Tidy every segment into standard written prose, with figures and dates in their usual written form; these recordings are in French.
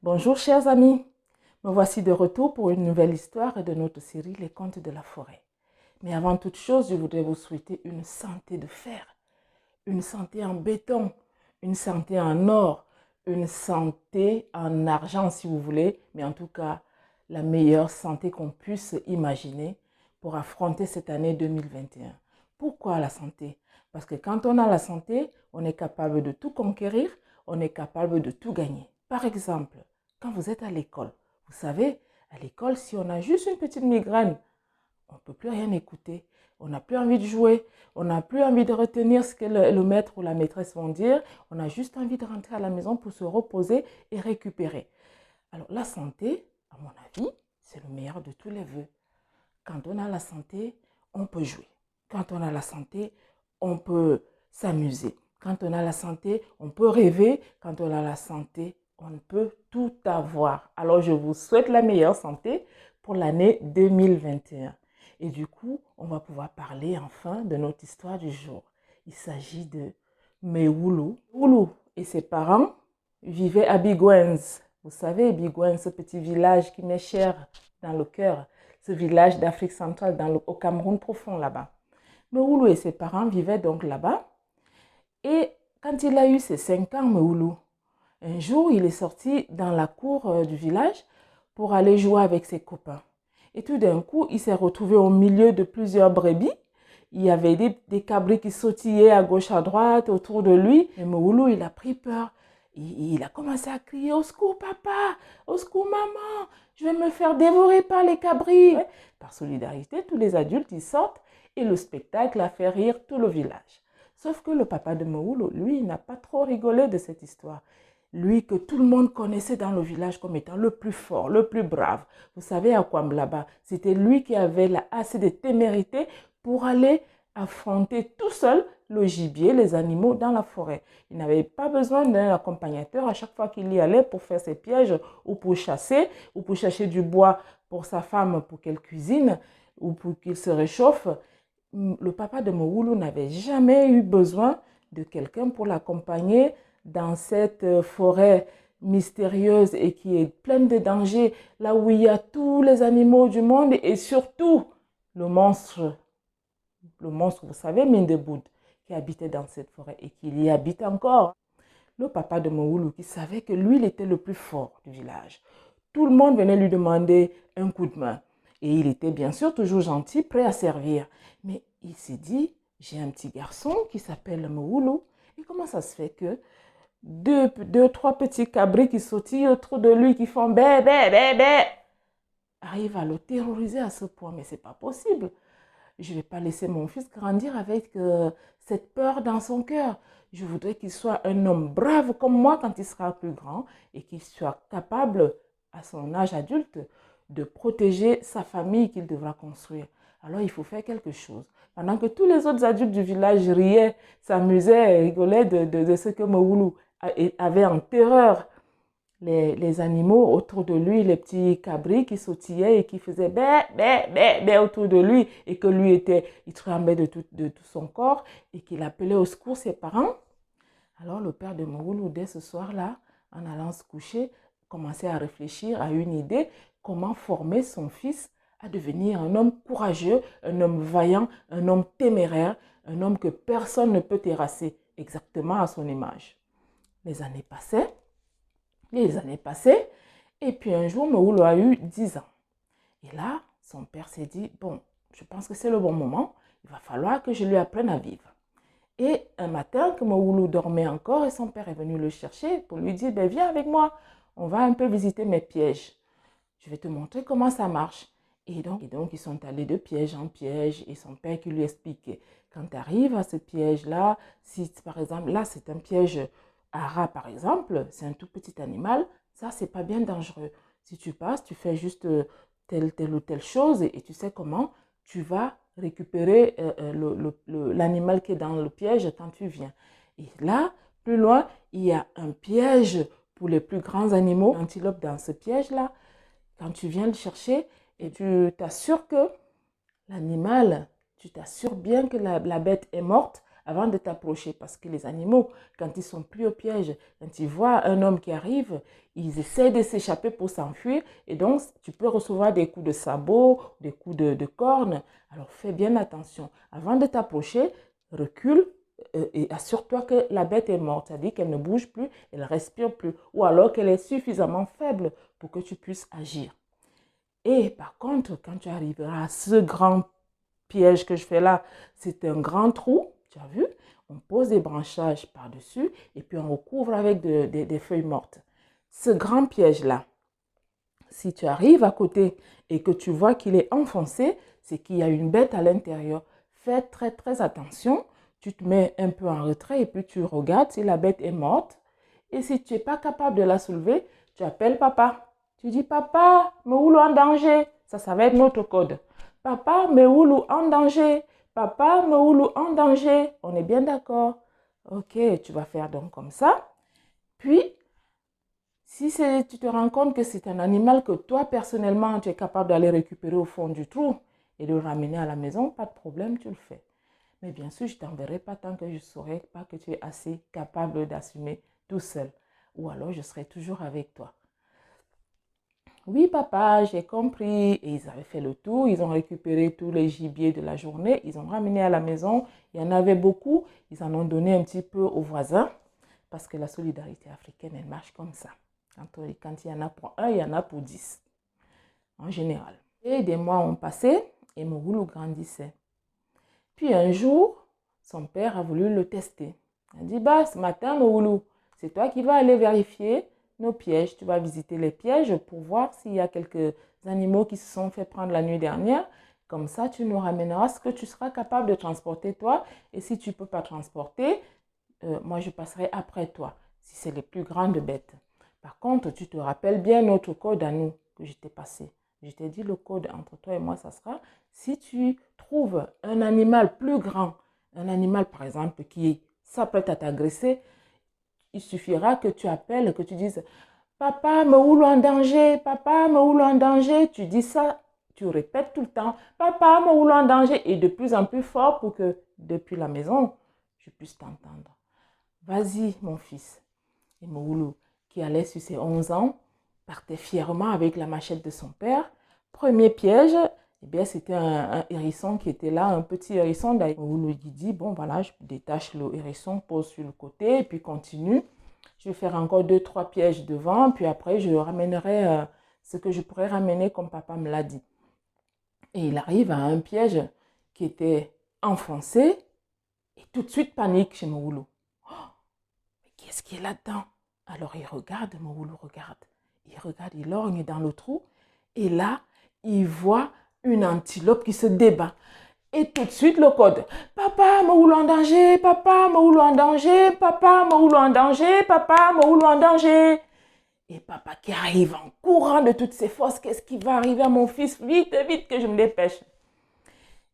Bonjour chers amis, me voici de retour pour une nouvelle histoire de notre série Les Contes de la forêt. Mais avant toute chose, je voudrais vous souhaiter une santé de fer, une santé en béton, une santé en or, une santé en argent si vous voulez, mais en tout cas la meilleure santé qu'on puisse imaginer pour affronter cette année 2021. Pourquoi la santé? Parce que quand on a la santé, on est capable de tout conquérir, on est capable de tout gagner. Par exemple, quand vous êtes à l'école, vous savez, à l'école, si on a juste une petite migraine, on ne peut plus rien écouter, on n'a plus envie de jouer, on n'a plus envie de retenir ce que le maître ou la maîtresse vont dire, on a juste envie de rentrer à la maison pour se reposer et récupérer. Alors la santé, à mon avis, c'est le meilleur de tous les vœux. Quand on a la santé, on peut jouer. Quand on a la santé, on peut s'amuser. Quand on a la santé, on peut rêver. Quand on a la santé, on peut tout avoir. Alors, je vous souhaite la meilleure santé pour l'année 2021. Et du coup, on va pouvoir parler enfin de notre histoire du jour. Il s'agit de Meoulou. Meoulou et ses parents vivaient à Bigouens. Vous savez, Bigouens, ce petit village qui m'est cher dans le cœur. Ce village d'Afrique centrale au Cameroun profond là-bas. Meoulou et ses parents vivaient donc là-bas. Et quand il a eu ses 5 ans, Meoulou, un jour, il est sorti dans la cour du village pour aller jouer avec ses copains. Et tout d'un coup, il s'est retrouvé au milieu de plusieurs brebis. Il y avait des cabris qui sautillaient à gauche, à droite, autour de lui. Et Meoulou, il a pris peur. Il a commencé à crier « Au secours, papa! Au secours, maman! Je vais me faire dévorer par les cabris! » Par solidarité, tous les adultes, ils sortent et le spectacle a fait rire tout le village. Sauf que le papa de Meoulou, lui, il n'a pas trop rigolé de cette histoire. Lui que tout le monde connaissait dans le village comme étant le plus fort, le plus brave. Vous savez à quoi là-bas, c'était lui qui avait assez de témérité pour aller affronter tout seul le gibier, les animaux dans la forêt. Il n'avait pas besoin d'un accompagnateur à chaque fois qu'il y allait pour faire ses pièges ou pour chercher du bois pour sa femme pour qu'elle cuisine ou pour qu'il se réchauffe. Le papa de Meoulou n'avait jamais eu besoin de quelqu'un pour l'accompagner dans cette forêt mystérieuse et qui est pleine de dangers, là où il y a tous les animaux du monde et surtout le monstre, vous savez, Mindeboud, qui habitait dans cette forêt et qui y habite encore. Le papa de Meoulou qui savait que lui, il était le plus fort du village. Tout le monde venait lui demander un coup de main. Et il était bien sûr toujours gentil, prêt à servir. Mais il s'est dit, j'ai un petit garçon qui s'appelle Meoulou. Et comment ça se fait que trois petits cabris qui sautillent autour de lui, qui font bé, bé, bé, bé, arrivent à le terroriser à ce point? Mais c'est pas possible. Je ne vais pas laisser mon fils grandir avec cette peur dans son cœur. Je voudrais qu'il soit un homme brave comme moi quand il sera plus grand et qu'il soit capable, à son âge adulte, de protéger sa famille qu'il devra construire. Alors il faut faire quelque chose. Pendant que tous les autres adultes du village riaient, s'amusaient, rigolaient de ce que Meoulou avait en terreur les animaux autour de lui, les petits cabris qui sautillaient et qui faisaient bé, bé, bé, bé autour de lui et que lui il tremblait de tout son corps et qu'il appelait au secours ses parents. Alors le père de Meoulou, dès ce soir-là, en allant se coucher, commençait à réfléchir à une idée, comment former son fils à devenir un homme courageux, un homme vaillant, un homme téméraire, un homme que personne ne peut terrasser, exactement à son image. Les années passaient, et puis un jour, Meoulou a eu 10 ans. Et là, son père s'est dit, bon, je pense que c'est le bon moment, il va falloir que je lui apprenne à vivre. Et un matin, que Meoulou dormait encore, et son père est venu le chercher pour lui dire, ben, viens avec moi, on va un peu visiter mes pièges. Je vais te montrer comment ça marche. Et donc ils sont allés de piège en piège, et son père qui lui expliquait, quand tu arrives à ce piège-là, si par exemple, là c'est un piège à rat par exemple, c'est un tout petit animal, ça c'est pas bien dangereux. Si tu passes, tu fais juste telle ou telle chose, et tu sais comment tu vas récupérer l'animal qui est dans le piège quand tu viens. Et là, plus loin, il y a un piège pour les plus grands animaux, l'antilope dans ce piège-là. Quand tu viens le chercher et tu t'assures que l'animal, tu t'assures bien que la bête est morte avant de t'approcher. Parce que les animaux, quand ils sont pris au piège, quand ils voient un homme qui arrive, ils essaient de s'échapper pour s'enfuir. Et donc, tu peux recevoir des coups de sabot, des coups de cornes. Alors, fais bien attention. Avant de t'approcher, recule et assure-toi que la bête est morte. C'est-à-dire qu'elle ne bouge plus, elle ne respire plus. Ou alors qu'elle est suffisamment faible pour que tu puisses agir. Et par contre, quand tu arriveras à ce grand piège que je fais là, c'est un grand trou, tu as vu? On pose des branchages par-dessus et puis on recouvre avec des feuilles mortes. Ce grand piège-là, si tu arrives à côté et que tu vois qu'il est enfoncé, c'est qu'il y a une bête à l'intérieur. Fais très très attention. Tu te mets un peu en retrait et puis tu regardes si la bête est morte. Et si tu n'es pas capable de la soulever, tu appelles papa. Tu dis, papa, Meoulou en danger. Ça va être notre code. Papa, Meoulou en danger. Papa, Meoulou en danger. On est bien d'accord? Ok, tu vas faire donc comme ça. Puis, si tu te rends compte que c'est un animal que toi, personnellement, tu es capable d'aller récupérer au fond du trou et de le ramener à la maison, pas de problème, tu le fais. Mais bien sûr, je ne t'enverrai pas tant que je ne saurai pas que tu es assez capable d'assumer tout seul. Ou alors, je serai toujours avec toi. Oui, papa, j'ai compris. Et ils avaient fait le tour, ils ont récupéré tous les gibiers de la journée, ils ont ramené à la maison. Il y en avait beaucoup, ils en ont donné un petit peu aux voisins parce que la solidarité africaine, elle marche comme ça. Quand il y en a pour un, il y en a pour 10, en général. Et des mois ont passé et Meoulou grandissait. Puis un jour, son père a voulu le tester. Il a dit, bah, ce matin, Meoulou, c'est toi qui vas aller vérifier nos pièges. Tu vas visiter les pièges pour voir s'il y a quelques animaux qui se sont fait prendre la nuit dernière. Comme ça, tu nous ramèneras ce que tu seras capable de transporter toi. Et si tu ne peux pas transporter, moi, je passerai après toi, si c'est les plus grandes bêtes. Par contre, tu te rappelles bien notre code à nous que je t'ai passé. Je t'ai dit le code entre toi et moi, ça sera si tu trouves un animal plus grand, un animal par exemple qui s'apprête à t'agresser, il suffira que tu appelles, que tu dises papa, Meoulou en danger, papa, Meoulou en danger. Tu dis ça, tu répètes tout le temps papa, Meoulou en danger et de plus en plus fort pour que depuis la maison, je puisse t'entendre. Vas-y, mon fils. Et Meoulou, qui allait sur ses 11 ans, partait fièrement avec la machette de son père. Premier piège, eh bien, c'était un hérisson qui était là, un petit hérisson. Meoulou lui dit, bon, voilà, je détache le hérisson, pose sur le côté, et puis continue. Je vais faire encore 2-3 pièges devant, puis après, je ramènerai ce que je pourrais ramener comme papa me l'a dit. Et il arrive à un piège qui était enfoncé, et tout de suite panique chez Meoulou. Qu'est-ce qui est là-dedans? Alors il regarde, Meoulou regarde. Il lorgne dans le trou. Et là, il voit une antilope qui se débat. Et tout de suite, le code. Papa, Meoulou en danger, papa, Meoulou en danger, papa, Meoulou en danger, papa, Meoulou en danger. Et papa qui arrive en courant de toutes ses forces. Qu'est-ce qui va arriver à mon fils? Vite, vite, que je me dépêche.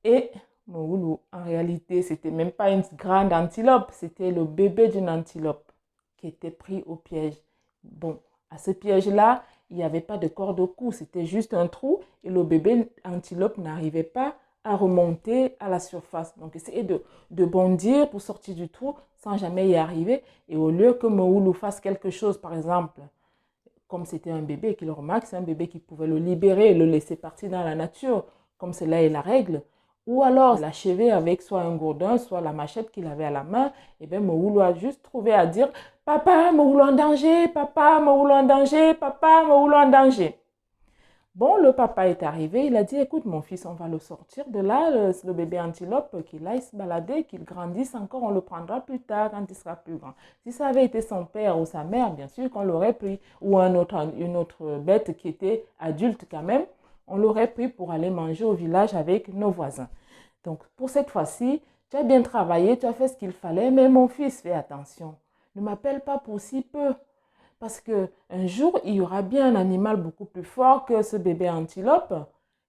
Et Meoulou, en réalité, c'était même pas une grande antilope, c'était le bébé d'une antilope qui était pris au piège. Bon, à ce piège-là, il n'y avait pas de corde au cou, c'était juste un trou et le bébé antilope n'arrivait pas à remonter à la surface. Donc, essayez de bondir pour sortir du trou sans jamais y arriver. Et au lieu que Meoulou fasse quelque chose, par exemple, comme c'était un bébé, qu'il remarque, c'est un bébé qui pouvait le libérer et le laisser partir dans la nature, comme cela est la règle, ou alors l'achever avec soit un gourdin, soit la machette qu'il avait à la main, et bien Meoulou a juste trouvé à dire « Papa, Meoulou en danger, papa, Meoulou en danger, papa, Meoulou en danger ». Bon, le papa est arrivé, il a dit « Écoute mon fils, on va le sortir de là, le bébé antilope, qu'il aille se balader, qu'il grandisse encore, on le prendra plus tard quand il sera plus grand. » Si ça avait été son père ou sa mère, bien sûr qu'on l'aurait pris, ou une autre bête qui était adulte quand même, on l'aurait pris pour aller manger au village avec nos voisins. Donc, pour cette fois-ci, tu as bien travaillé, tu as fait ce qu'il fallait, mais mon fils, fais attention. Ne m'appelle pas pour si peu. Parce qu'un jour, il y aura bien un animal beaucoup plus fort que ce bébé antilope.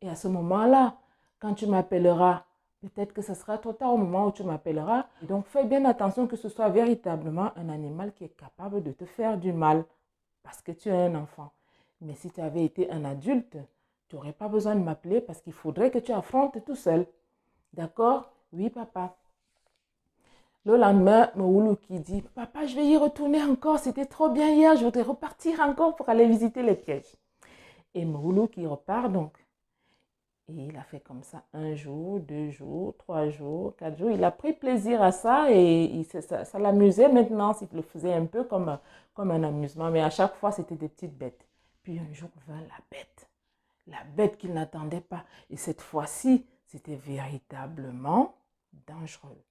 Et à ce moment-là, quand tu m'appelleras, peut-être que ce sera trop tard au moment où tu m'appelleras. Et donc, fais bien attention que ce soit véritablement un animal qui est capable de te faire du mal. Parce que tu es un enfant. Mais si tu avais été un adulte, tu n'aurais pas besoin de m'appeler parce qu'il faudrait que tu affrontes tout seul. D'accord? Oui, papa. Le lendemain, Mouloulou qui dit, papa, je vais y retourner encore, c'était trop bien hier, je voudrais repartir encore pour aller visiter les pièges. Et Mouloulou qui repart donc. Et il a fait comme ça 1 jour, 2 jours, 3 jours, 4 jours. Il a pris plaisir à ça et ça l'amusait maintenant. Il le faisait un peu comme un amusement. Mais à chaque fois, c'était des petites bêtes. Puis un jour vint la bête. La bête qu'il n'attendait pas. Et cette fois-ci, c'était véritablement dangereux.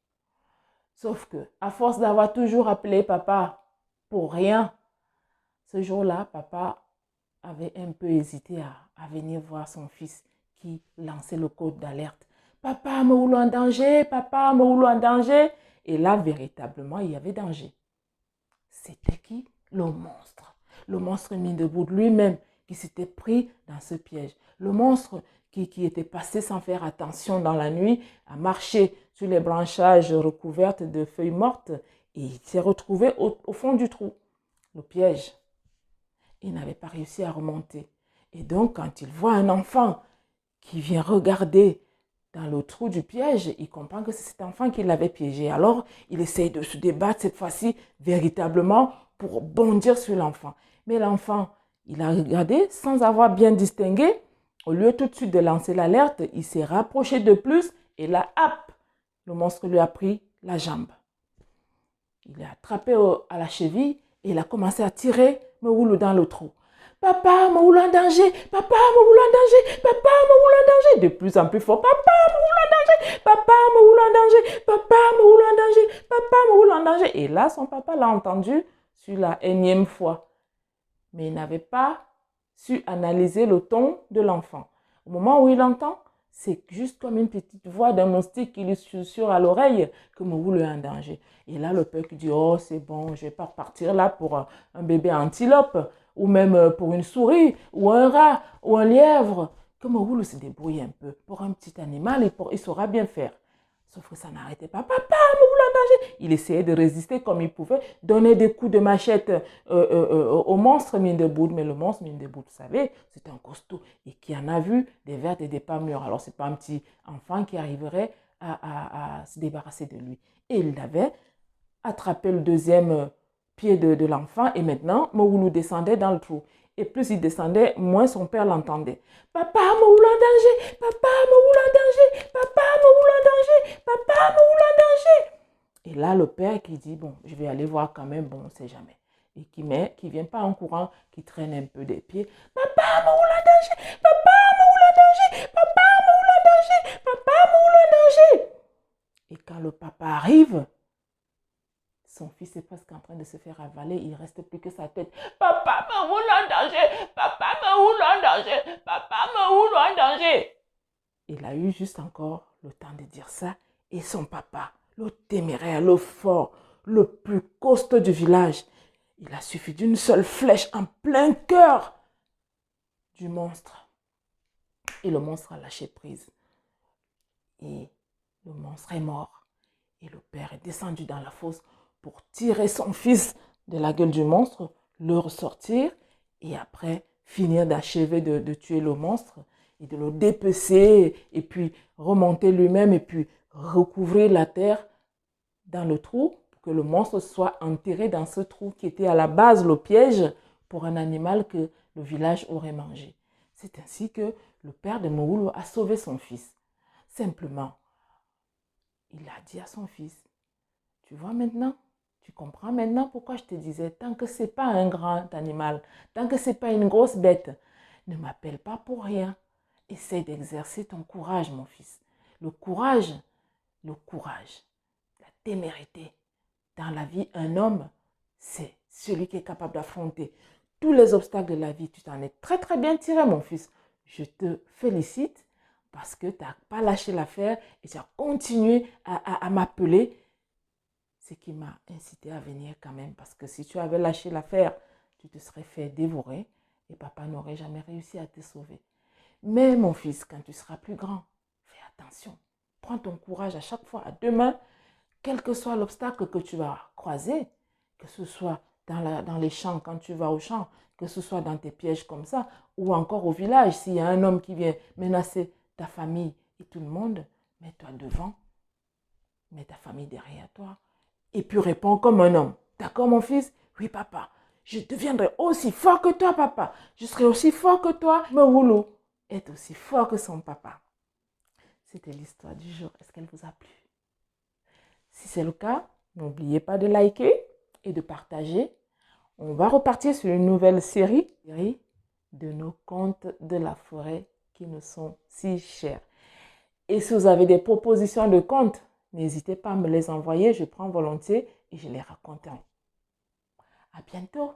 Sauf que, à force d'avoir toujours appelé papa pour rien, ce jour-là, papa avait un peu hésité à venir voir son fils qui lançait le code d'alerte. Papa, Mouloulou en danger, papa, Mouloulou en danger. Et là, véritablement, il y avait danger. C'était qui? Le monstre. Le monstre mis debout de lui-même qui s'était pris dans ce piège. Le monstre qui était passé sans faire attention dans la nuit, a marché sur les branchages recouvertes de feuilles mortes et il s'est retrouvé au fond du trou. Le piège. Il n'avait pas réussi à remonter. Et donc, quand il voit un enfant qui vient regarder dans le trou du piège, il comprend que c'est cet enfant qui l'avait piégé. Alors, il essaye de se débattre cette fois-ci véritablement pour bondir sur l'enfant. Mais l'enfant, il a regardé sans avoir bien distingué. Au lieu tout de suite de lancer l'alerte, il s'est rapproché de plus et là, hop, le monstre lui a pris la jambe. Il l'a attrapé à la cheville et il a commencé à tirer Mouloulou dans le trou. Papa, Mouloulou en danger! Papa, Mouloulou en danger! Papa, Mouloulou en danger! De plus en plus fort. Papa, Mouloulou en danger! Papa, Mouloulou en danger! Papa, Mouloulou en danger! Papa, Mouloulou en danger! Et là, son papa l'a entendu sur la énième fois. Mais il n'avait pas su analyser le ton de l'enfant. Au moment où il entend, c'est juste comme une petite voix d'un moustique qui lui susurre à l'oreille que Mouloulou est en danger. Et là, le père qui dit, oh, c'est bon, je ne vais pas repartir là pour un bébé antilope, ou même pour une souris, ou un rat, ou un lièvre. Que Mouloulou se débrouille un peu. Pour un petit animal, il saura bien faire. Sauf que ça n'arrêtait pas. Papa, Mouloulou en danger! Il essayait de résister comme il pouvait, donner des coups de machette au monstre mine de bout. Mais le monstre mine de bout, vous savez, c'est un costaud et qui en a vu des vertes et des pas mûres. Alors, ce n'est pas un petit enfant qui arriverait à se débarrasser de lui. Et il avait attrapé le deuxième pied de l'enfant et maintenant, Mouloulou descendait dans le trou. Et plus il descendait, moins son père l'entendait. Papa, Mouloulou en danger! Papa, Mouloulou en danger! Papa, Mouloulou en danger! Papa, Mouloulou en danger! Et là, le père qui dit, bon, je vais aller voir quand même, bon, on ne sait jamais. Et qui ne vient pas en courant, qui traîne un peu des pieds. Papa, Mouloulou en danger! Papa, Mouloulou en danger! Papa, Mouloulou en danger! Papa, Mouloulou en danger! Et quand le papa arrive, son fils est presque en train de se faire avaler. Il ne reste plus que sa tête. Papa, Mouloulou en danger! Papa, Mouloulou en danger! Papa, Mouloulou en danger! Il a eu juste encore le temps de dire ça. Et son papa, le téméraire, le fort, le plus costaud du village, il a suffi d'une seule flèche en plein cœur du monstre. Et le monstre a lâché prise. Et le monstre est mort. Et le père est descendu dans la fosse pour tirer son fils de la gueule du monstre, le ressortir et après finir d'achever de tuer le monstre et de le dépecer et puis remonter lui-même et puis recouvrir la terre dans le trou pour que le monstre soit enterré dans ce trou qui était à la base le piège pour un animal que le village aurait mangé. C'est ainsi que le père de Mouloulou a sauvé son fils. Simplement, il a dit à son fils, tu vois maintenant, tu comprends maintenant pourquoi je te disais, tant que ce n'est pas un grand animal, tant que ce n'est pas une grosse bête, ne m'appelle pas pour rien. Essaye d'exercer ton courage, mon fils. Le courage, la témérité. Dans la vie, un homme, c'est celui qui est capable d'affronter tous les obstacles de la vie. Tu t'en es très très bien tiré, mon fils. Je te félicite parce que tu n'as pas lâché l'affaire et tu as continué à m'appeler. Ce qui m'a incité à venir quand même. Parce que si tu avais lâché l'affaire, tu te serais fait dévorer et papa n'aurait jamais réussi à te sauver. Mais mon fils, quand tu seras plus grand, fais attention. Prends ton courage à chaque fois, à deux mains, quel que soit l'obstacle que tu vas croiser, que ce soit dans les champs, quand tu vas au champ, que ce soit dans tes pièges comme ça, ou encore au village, s'il y a un homme qui vient menacer ta famille et tout le monde, mets-toi devant, mets ta famille derrière toi Et puis réponds comme un homme. D'accord, mon fils? Oui, papa. Je deviendrai aussi fort que toi, papa. Je serai aussi fort que toi. Mais Woulou est aussi fort que son papa. C'était l'histoire du jour. Est-ce qu'elle vous a plu? Si c'est le cas, n'oubliez pas de liker et de partager. On va repartir sur une nouvelle série de nos contes de la forêt qui nous sont si chers. Et si vous avez des propositions de contes, n'hésitez pas à me les envoyer. Je prends volontiers et je les raconterai. À bientôt.